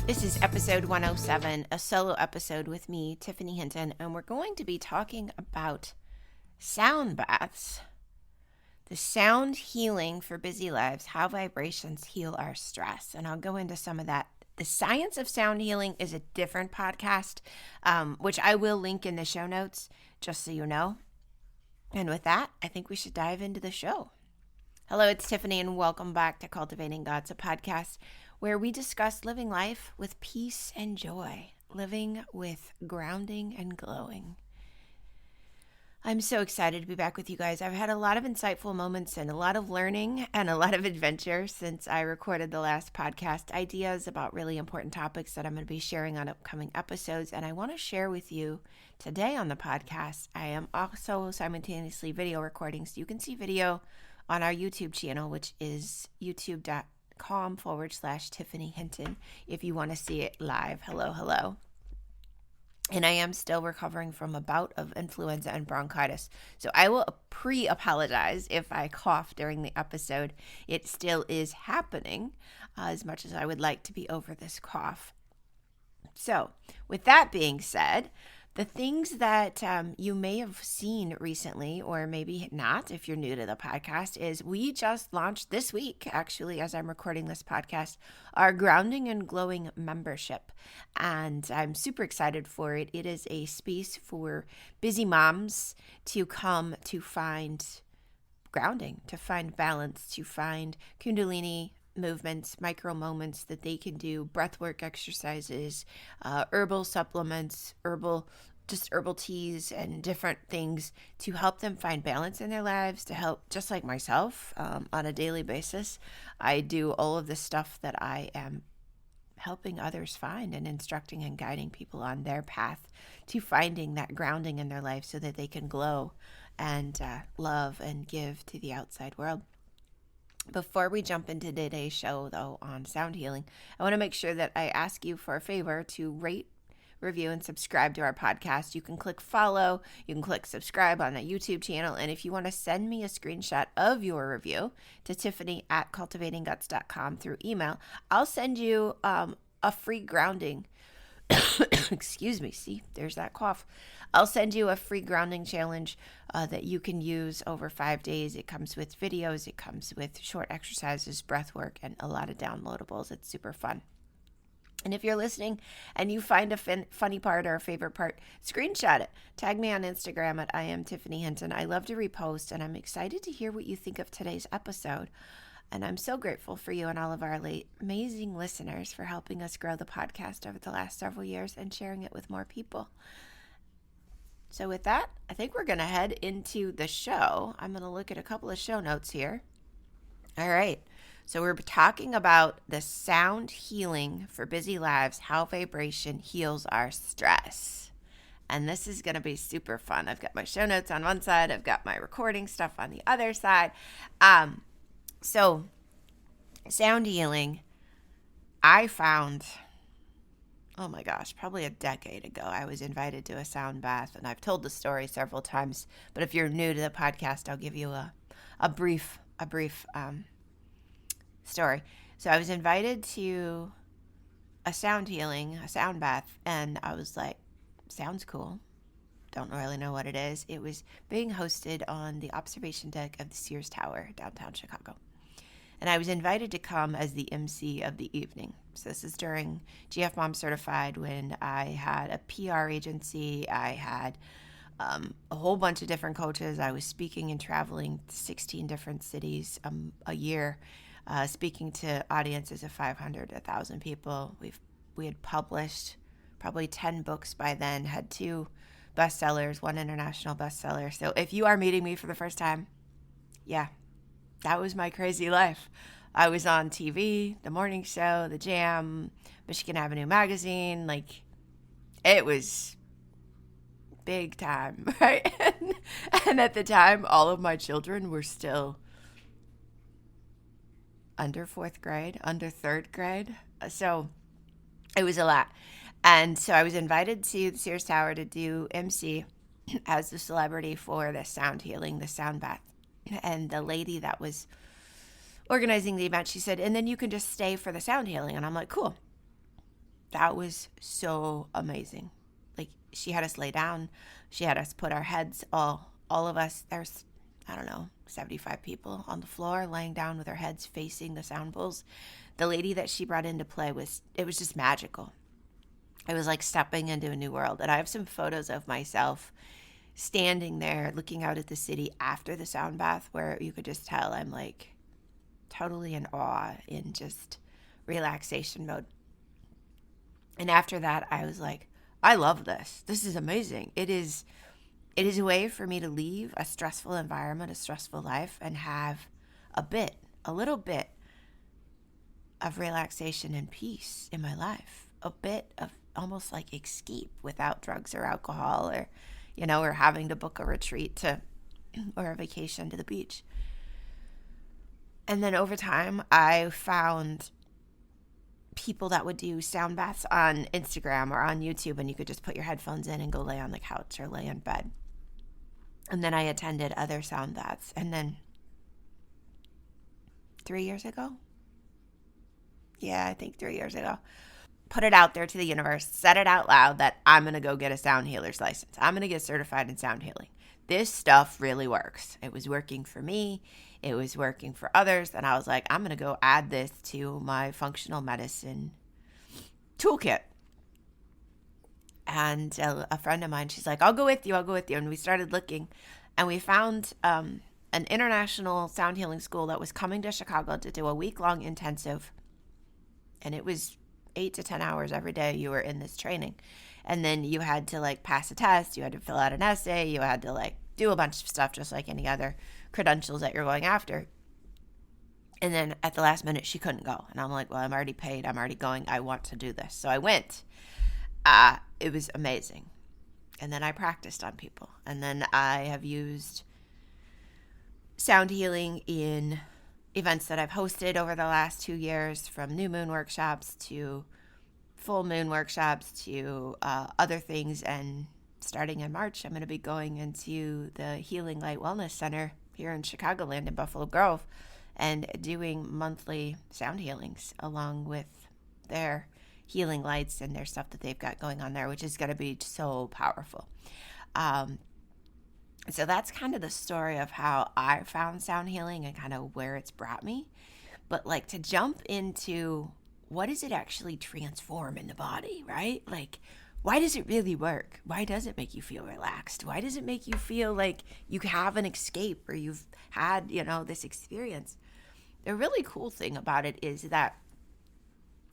This is episode 107, a solo episode with me, Tiffany Hinton, and we're going to be talking about sound baths, the sound healing for busy lives, how vibrations heal our stress. And I'll go into some of that. The science of sound healing is a different podcast, which I will link in the show notes, just so you know. And with that, I think we should dive into the show. Hello, it's Tiffany, and welcome back to Cultivating, a podcast where we discuss living life with peace and joy, living with grounding and glowing. I'm so excited to be back with you guys. I've had a lot of insightful moments and a lot of learning and a lot of adventure since I recorded the last podcast, ideas about really important topics that I'm going to be sharing on upcoming episodes. And I want to share with you today on the podcast. I am also simultaneously video recording, so you can see video on our YouTube channel, which is youtube.com/Tiffany Hinton if you want to see it live. Hello. And I am still recovering from a bout of influenza and bronchitis. So I will pre-apologize if I cough during the episode. It still is happening, as much as I would like to be over this cough. So with that being said, the things that you may have seen recently, or maybe not if you're new to the podcast, is we just launched this week, actually, as I'm recording this podcast, our Grounding and Glowing membership. And I'm super excited for it. It is a space for busy moms to come to find grounding, to find balance, to find Kundalini movements, micro moments that they can do, breathwork exercises, herbal supplements, herbal teas and different things to help them find balance in their lives, to help, just like myself, on a daily basis. I do all of the stuff that I am helping others find and instructing and guiding people on their path to finding that grounding in their life so that they can glow and love and give to the outside world. Before we jump into today's show, though, on sound healing, I want to make sure that I ask you for a favor to rate, review, and subscribe to our podcast. You can click follow, you can click subscribe on the YouTube channel, and if you want to send me a screenshot of your review to tiffany@cultivatingguts.com through email, I'll send you a free grounding. Excuse me, see, there's that cough. I'll send you a free grounding challenge that you can use over 5 days. It comes with videos, it comes with short exercises, breath work, and a lot of downloadables. It's super fun. And if you're listening and you find a funny part or a favorite part, screenshot it. Tag me on Instagram at @IamTiffanyHinton. I love to repost, and I'm excited to hear what you think of today's episode. And I'm so grateful for you and all of our amazing listeners for helping us grow the podcast over the last several years and sharing it with more people. So with that, I think we're going to head into the show. I'm going to look at a couple of show notes here. All right. So we're talking about the sound healing for busy lives, how vibration heals our stress. And this is going to be super fun. I've got my show notes on one side. I've got my recording stuff on the other side. So sound healing, I found, oh my gosh, probably a decade ago, I was invited to a sound bath, and I've told the story several times, but if you're new to the podcast, I'll give you a brief story. So I was invited to a sound bath, and I was like, sounds cool. Don't really know what it is. It was being hosted on the observation deck of the Sears Tower, downtown Chicago. And I was invited to come as the MC of the evening. So this is during GF Mom Certified, when I had a PR agency. I had a whole bunch of different coaches. I was speaking and traveling to 16 different cities a year, speaking to audiences of 500, 1,000 people. We had published probably 10 books by then, had 2 bestsellers, 1 international bestseller. So if you are meeting me for the first time, yeah, that was my crazy life. I was on TV, The Morning Show, The Jam, Michigan Avenue Magazine. Like, it was big time, right? And at the time, all of my children were still under 4th grade, under 3rd grade. So it was a lot. And so I was invited to the Sears Tower to do MC as the celebrity for the sound healing, the sound bath. And the lady that was organizing the event, she said, and then you can just stay for the sound healing. And I'm like, cool. That was so amazing. Like, she had us lay down. She had us put our heads, all of us, there's, I don't know, 75 people on the floor laying down with our heads facing the sound bowls. The lady that she brought into play it was just magical. It was like stepping into a new world. And I have some photos of myself standing there looking out at the city after the sound bath, where you could just tell I'm like totally in awe, in just relaxation mode. And after that, I was like, I love this. This is amazing. It is a way for me to leave a stressful environment, a stressful life, and have a little bit of relaxation and peace in my life. A bit of almost like escape without drugs or alcohol, or, or having to book a retreat or a vacation to the beach. And then over time, I found people that would do sound baths on Instagram or on YouTube, and you could just put your headphones in and go lay on the couch or lay in bed. And then I attended other sound baths. And then 3 years ago, I think 3 years ago, put it out there to the universe, said it out loud that I'm going to go get a sound healer's license. I'm going to get certified in sound healing. This stuff really works. It was working for me. It was working for others. And I was like, I'm going to go add this to my functional medicine toolkit. And a friend of mine, she's like, I'll go with you. And we started looking, and we found an international sound healing school that was coming to Chicago to do a week-long intensive. And it was 8 to 10 hours every day you were in this training. And then you had to like pass a test. You had to fill out an essay. You had to like do a bunch of stuff just like any other credentials that you're going after. And then at the last minute, she couldn't go. And I'm like, well, I'm already paid. I'm already going. I want to do this. So I went. It was amazing. And then I practiced on people. And then I have used sound healing in events that I've hosted over the last 2 years, from new moon workshops to full moon workshops to other things. And starting in March, I'm going to be going into the Healing Light Wellness Center here in Chicagoland in Buffalo Grove and doing monthly sound healings along with their healing lights and their stuff that they've got going on there, which is going to be so powerful. So that's kind of the story of how I found sound healing and kind of where it's brought me. But like, to jump into what does it actually transform in the body, right? Like, why does it really work? Why does it make you feel relaxed? Why does it make you feel like you have an escape, or you've had, this experience? The really cool thing about it is that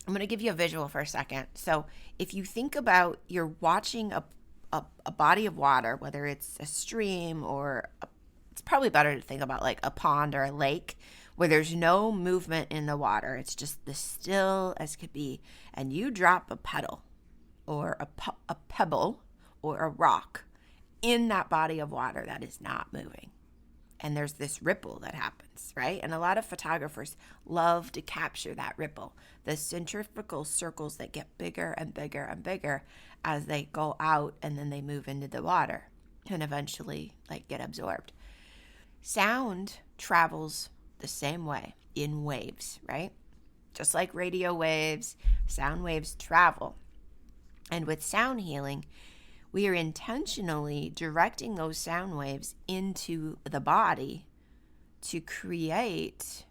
I'm going to give you a visual for a second. So if you think about, you're watching a body of water, whether it's a stream or it's probably better to think about like a pond or a lake, where there's no movement in the water. It's just as still as could be. And you drop a pedal or a pebble or a rock in that body of water that is not moving. And there's this ripple that happens, right? And a lot of photographers love to capture that ripple, the centrifugal circles that get bigger and bigger and bigger as they go out, and then they move into the water and eventually like get absorbed. Sound travels the same way in waves, right? Just like radio waves, sound waves travel. And with sound healing, we are intentionally directing those sound waves into the body to create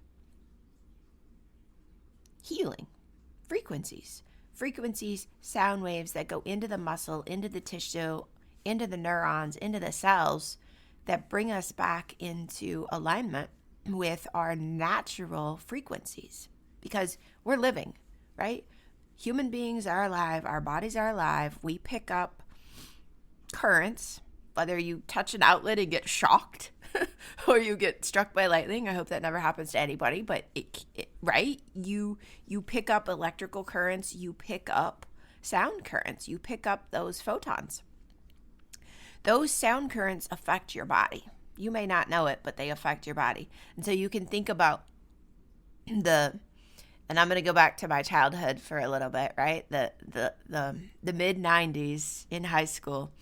healing frequencies. Frequencies, sound waves that go into the muscle, into the tissue, into the neurons, into the cells, that bring us back into alignment with our natural frequencies. Because we're living, right? Human beings are alive. Our bodies are alive. We pick up currents, whether you touch an outlet and get shocked or you get struck by lightning. I hope that never happens to anybody, but right? You pick up electrical currents, you pick up sound currents, you pick up those photons. Those sound currents affect your body. You may not know it, but they affect your body. And so you can think about and I'm going to go back to my childhood for a little bit, right? The mid 90s in high school,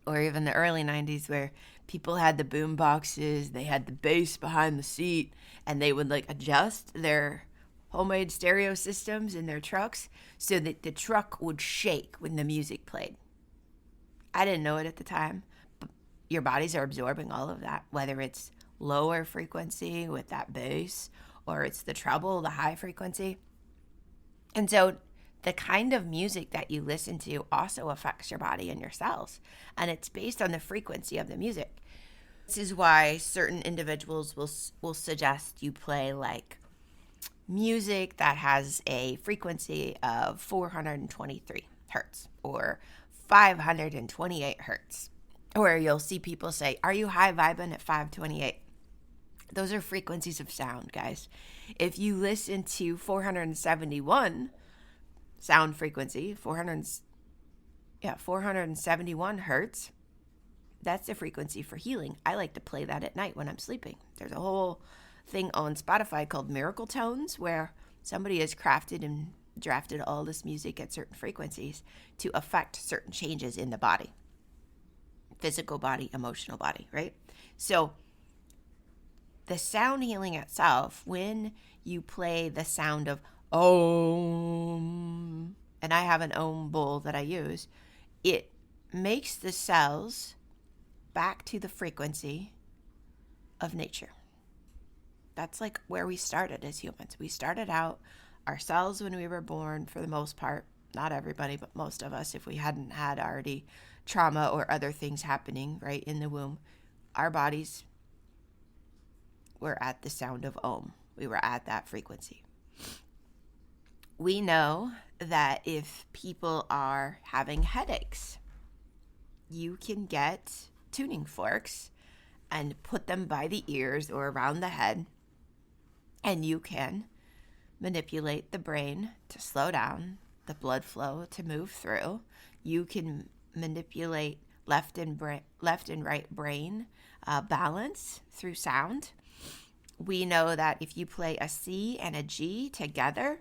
or even the early 90s, where people had the boom boxes, they had the bass behind the seat, and they would like adjust their homemade stereo systems in their trucks so that the truck would shake when the music played. I didn't know it at the time, but your bodies are absorbing all of that, whether it's lower frequency with that bass or it's the treble, the high frequency. And so the kind of music that you listen to also affects your body and your cells, and it's based on the frequency of the music. This is why certain individuals will suggest you play like music that has a frequency of 423 hertz or 528 hertz. Or you'll see people say, are you high vibing at 528? Those are frequencies of sound, guys. If you listen to 471 sound frequency, 471 hertz, that's the frequency for healing. I like to play that at night when I'm sleeping. There's a whole thing on Spotify called Miracle Tones where somebody has crafted and drafted all this music at certain frequencies to affect certain changes in the body. Physical body, emotional body, right? So the sound healing itself, when you play the sound of Om, and I have an Om bowl that I use, it makes the cells back to the frequency of nature. That's like where we started as humans. We started out, our cells when we were born, for the most part, not everybody, but most of us, if we hadn't had already trauma or other things happening right in the womb, our bodies were at the sound of Om. We were at that frequency. We know that if people are having headaches, you can get tuning forks and put them by the ears or around the head, and you can manipulate the brain to slow down, the blood flow to move through. You can manipulate left and right brain balance through sound. We know that if you play a C and a G together,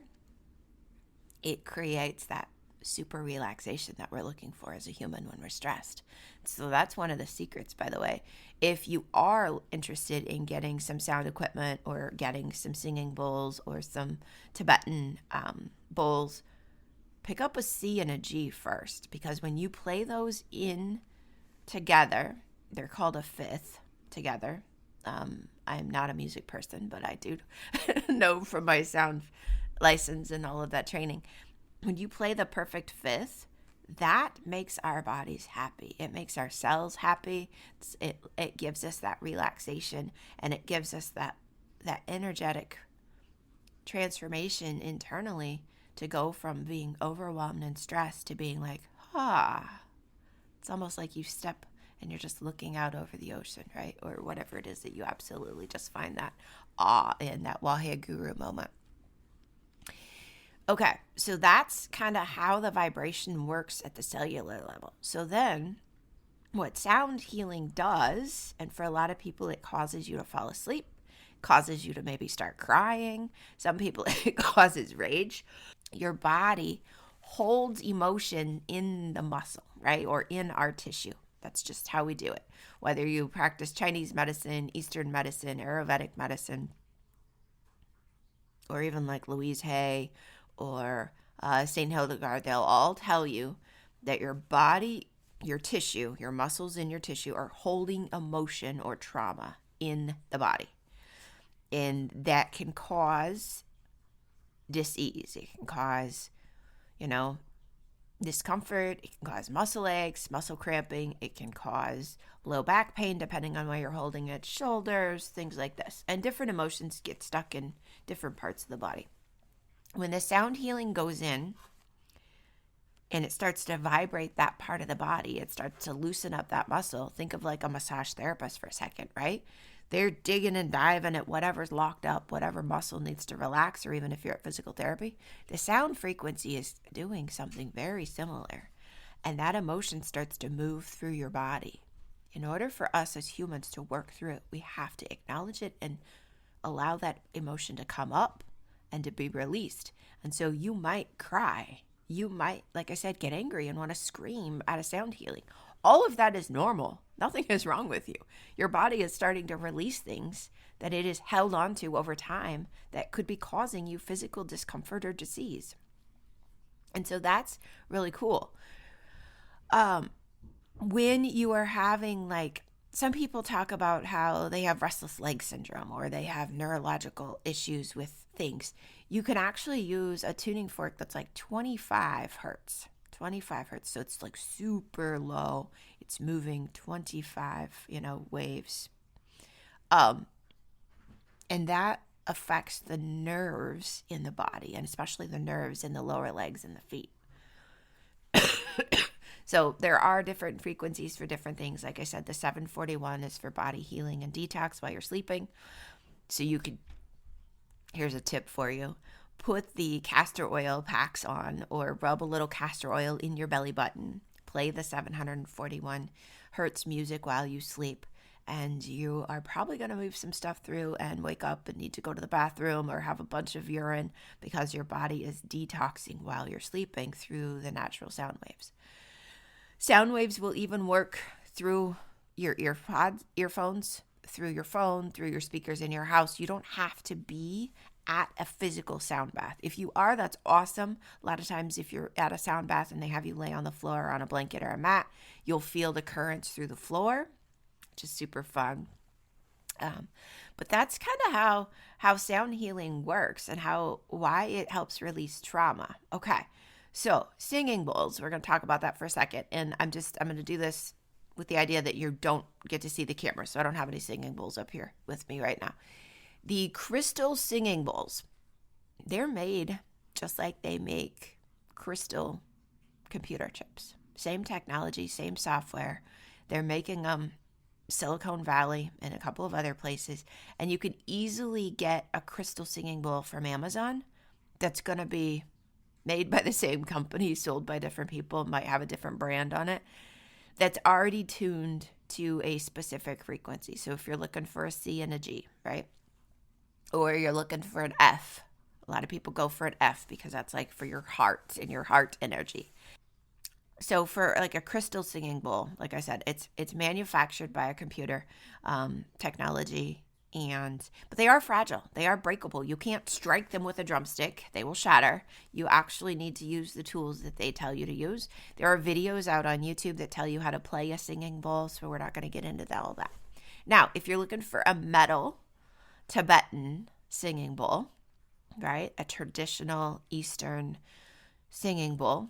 it creates that super relaxation that we're looking for as a human when we're stressed. So that's one of the secrets, by the way. If you are interested in getting some sound equipment or getting some singing bowls or some Tibetan bowls, pick up a C and a G first, because when you play those in together, they're called a fifth together. I'm not a music person, but I do know from my sound license and all of that training. When you play the perfect fifth, that makes our bodies happy. It makes our cells happy. It gives us that relaxation, and it gives us that energetic transformation internally to go from being overwhelmed and stressed to being like, It's almost like you step and you're just looking out over the ocean, right? Or whatever it is that you absolutely just find that awe in, that Waheguru moment. Okay, so that's kind of how the vibration works at the cellular level. So then what sound healing does, and for a lot of people it causes you to fall asleep, causes you to maybe start crying. Some people it causes rage. Your body holds emotion in the muscle, right? Or in our tissue. That's just how we do it. Whether you practice Chinese medicine, Eastern medicine, Ayurvedic medicine, or even like Louise Hay or St. Hildegard, they'll all tell you that your body, your tissue, your muscles in your tissue are holding emotion or trauma in the body. And that can cause dis-ease. It can cause, discomfort. It can cause muscle aches, muscle cramping. It can cause low back pain, depending on where you're holding it, shoulders, things like this. And different emotions get stuck in different parts of the body. When the sound healing goes in and it starts to vibrate that part of the body, it starts to loosen up that muscle. Think of like a massage therapist for a second, right? They're digging and diving at whatever's locked up, whatever muscle needs to relax, or even if you're at physical therapy. The sound frequency is doing something very similar, and that emotion starts to move through your body. In order for us as humans to work through it, we have to acknowledge it and allow that emotion to come up and to be released. And so you might cry. You might, like I said, get angry and want to scream at a sound healing. All of that is normal. Nothing is wrong with you. Your body is starting to release things that it is held onto over time that could be causing you physical discomfort or disease. And so that's really cool. When you are having, like, some people talk about how they have restless leg syndrome or they have neurological issues with things. You can actually use a tuning fork that's like 25 hertz. 25 hertz. So it's like super low. It's moving 25, waves. And that affects the nerves in the body, and especially the nerves in the lower legs and the feet. So there are different frequencies for different things. Like I said, the 741 is for body healing and detox while you're sleeping. So here's a tip for you. Put the castor oil packs on or rub a little castor oil in your belly button. Play the 741 hertz music while you sleep. And you are probably going to move some stuff through and wake up and need to go to the bathroom or have a bunch of urine because your body is detoxing while you're sleeping through the natural sound waves. Sound waves will even work through your earphones, through your phone, through your speakers in your house. You don't have to be at a physical sound bath. If you are, that's awesome. A lot of times if you're at a sound bath and they have you lay on the floor or on a blanket or a mat, you'll feel the currents through the floor, which is super fun. But that's kind of how sound healing works and why it helps release trauma. Okay. So singing bowls, we're going to talk about that for a second. And I'm going to do this with the idea that you don't get to see the camera. So I don't have any singing bowls up here with me right now. The crystal singing bowls, they're made just like they make crystal computer chips. Same technology, same software. They're making them Silicon Valley and a couple of other places. And you can easily get a crystal singing bowl from Amazon that's going to be made by the same company, sold by different people, might have a different brand on it, that's already tuned to a specific frequency. So if you're looking for a C and a G, right? Or you're looking for an F. A lot of people go for an F because that's like for your heart and your heart energy. So for like a crystal singing bowl, like I said, it's manufactured by a computer technology. But they are fragile. They are breakable. You can't strike them with a drumstick. They will shatter. You actually need to use the tools that they tell you to use. There are videos out on YouTube that tell you how to play a singing bowl, so we're not going to get into all that. Now, if you're looking for a metal Tibetan singing bowl, right, a traditional Eastern singing bowl,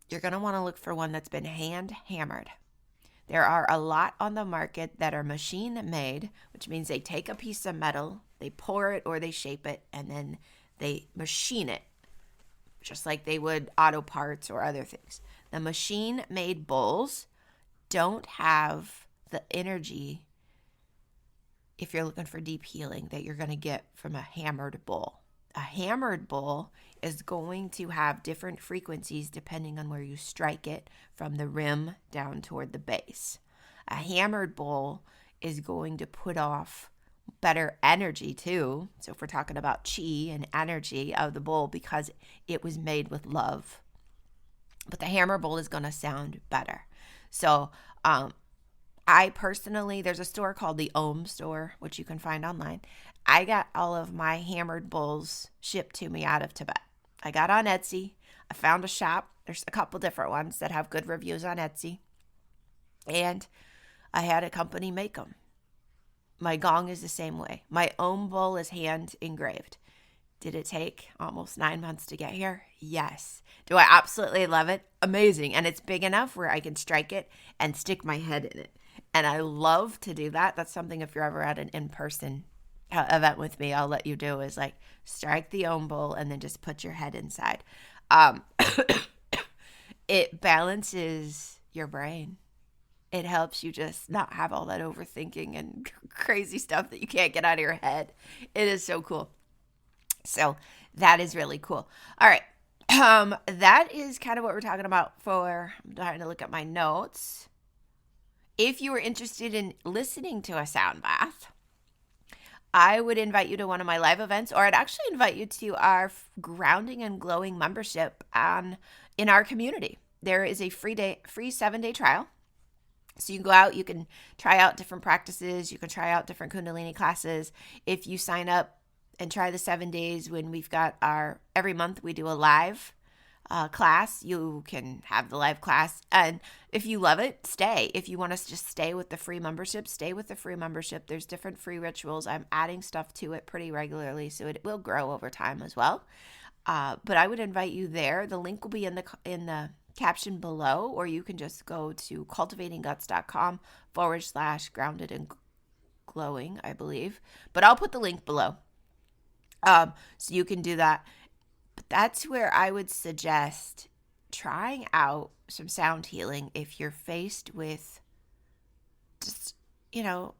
you're going to want to look for one that's been hand hammered. There are a lot on the market that are machine made, which means they take a piece of metal, they pour it or they shape it, and then they machine it, just like they would auto parts or other things. The machine made bowls don't have the energy, if you're looking for deep healing, that you're going to get from a hammered bowl. A hammered bowl is going to have different frequencies depending on where you strike it from the rim down toward the base. A hammered bowl is going to put off better energy too. So if we're talking about chi and energy of the bowl, because it was made with love. But the hammer bowl is going to sound better. So I personally, there's a store called the Ohm store, which you can find online. I got all of my hammered bowls shipped to me out of Tibet. I got on Etsy. I found a shop. There's a couple different ones that have good reviews on Etsy. And I had a company make them. My gong is the same way. My Ohm bowl is hand engraved. Did it take almost 9 months to get here? Yes. Do I absolutely love it? Amazing. And it's big enough where I can strike it and stick my head in it. And I love to do that. That's something, if you're ever at an in-person event with me, I'll let you do, is like strike the Ohm bowl and then just put your head inside. It balances your brain. It helps you just not have all that overthinking and crazy stuff that you can't get out of your head. It is so cool. So that is really cool. All right. That is kind of what we're talking about I'm trying to look at my notes. If you were interested in listening to a sound bath, I would invite you to one of my live events, or I'd actually invite you to our Grounding and Glowing membership in our community. There is a free 7-day trial So you can go out, you can try out different practices, you can try out different Kundalini classes. If you sign up and try the 7 days, when we've got every month we do a live class, you can have the live class. And if you love it, stay. If you want to just stay with the free membership, stay with the free membership. There's different free rituals. I'm adding stuff to it pretty regularly, so it will grow over time as well. But I would invite you there. The link will be in the caption below, or you can just go to cultivatingguts.com/grounded and glowing, I believe. But I'll put the link below. So you can do that. But that's where I would suggest trying out some sound healing if you're faced with just,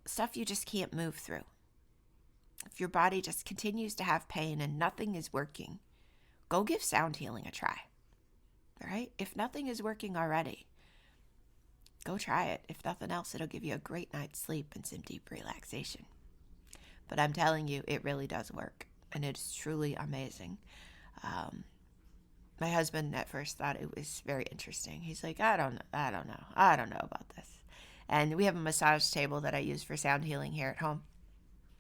stuff you just can't move through. If your body just continues to have pain and nothing is working, go give sound healing a try. All right? If nothing is working already, go try it. If nothing else, it'll give you a great night's sleep and some deep relaxation. But I'm telling you, it really does work, and it's truly amazing. My husband at first thought it was very interesting. He's like, I don't know about this. And we have a massage table that I use for sound healing here at home.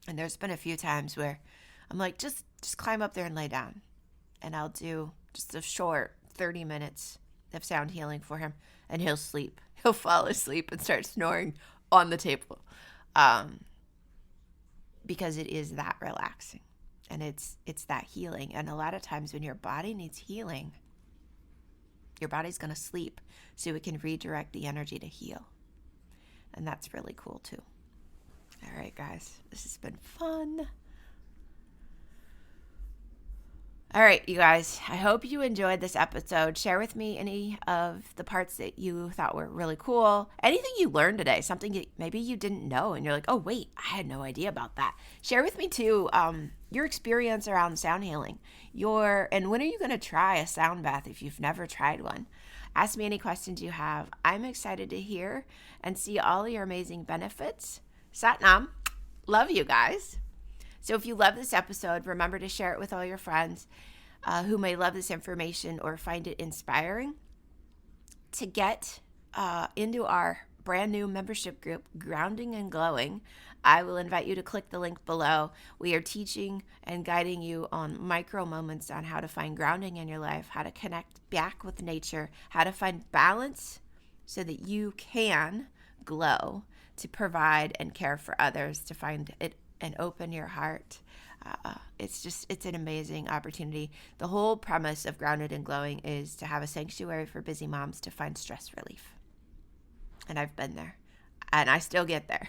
And there's been a few times where I'm like, just climb up there and lay down. And I'll do just a short 30 minutes of sound healing for him, and he'll sleep. He'll fall asleep and start snoring on the table, because it is that relaxing, and it's that healing. And a lot of times when your body needs healing, your body's going to sleep so it can redirect the energy to heal, and that's really cool too. All right, guys, this has been fun. All right, you guys, I hope you enjoyed this episode. Share with me any of the parts that you thought were really cool. Anything you learned today, something maybe you didn't know, and you're like, oh, wait, I had no idea about that. Share with me, too, your experience around sound healing. And when are you going to try a sound bath if you've never tried one? Ask me any questions you have. I'm excited to hear and see all your amazing benefits. Satnam, love you guys. So if you love this episode, remember to share it with all your friends who may love this information or find it inspiring. To get into our brand new membership group, Grounding and Glowing, I will invite you to click the link below. We are teaching and guiding you on micro moments on how to find grounding in your life, how to connect back with nature, how to find balance so that you can glow, to provide and care for others, to find it and open your heart. It's an amazing opportunity. The whole premise of Grounded and Glowing is to have a sanctuary for busy moms to find stress relief. And I've been there, and I still get there.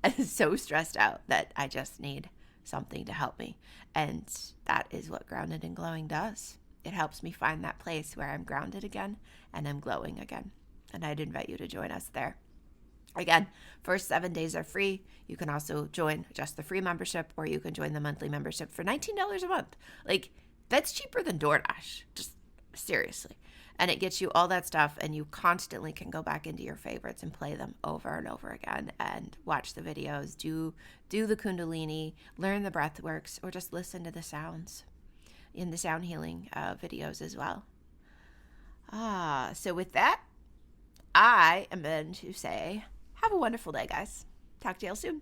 I'm so stressed out that I just need something to help me. And that is what Grounded and Glowing does. It helps me find that place where I'm grounded again and I'm glowing again. And I'd invite you to join us there. Again, first 7 days are free. You can also join just the free membership, or you can join the monthly membership for $19 a month. Like, that's cheaper than DoorDash. Just seriously. And it gets you all that stuff, and you constantly can go back into your favorites and play them over and over again and watch the videos, do the Kundalini, learn the breath works, or just listen to the sounds in the sound healing videos as well. So with that, I am going to say, have a wonderful day, guys. Talk to y'all soon.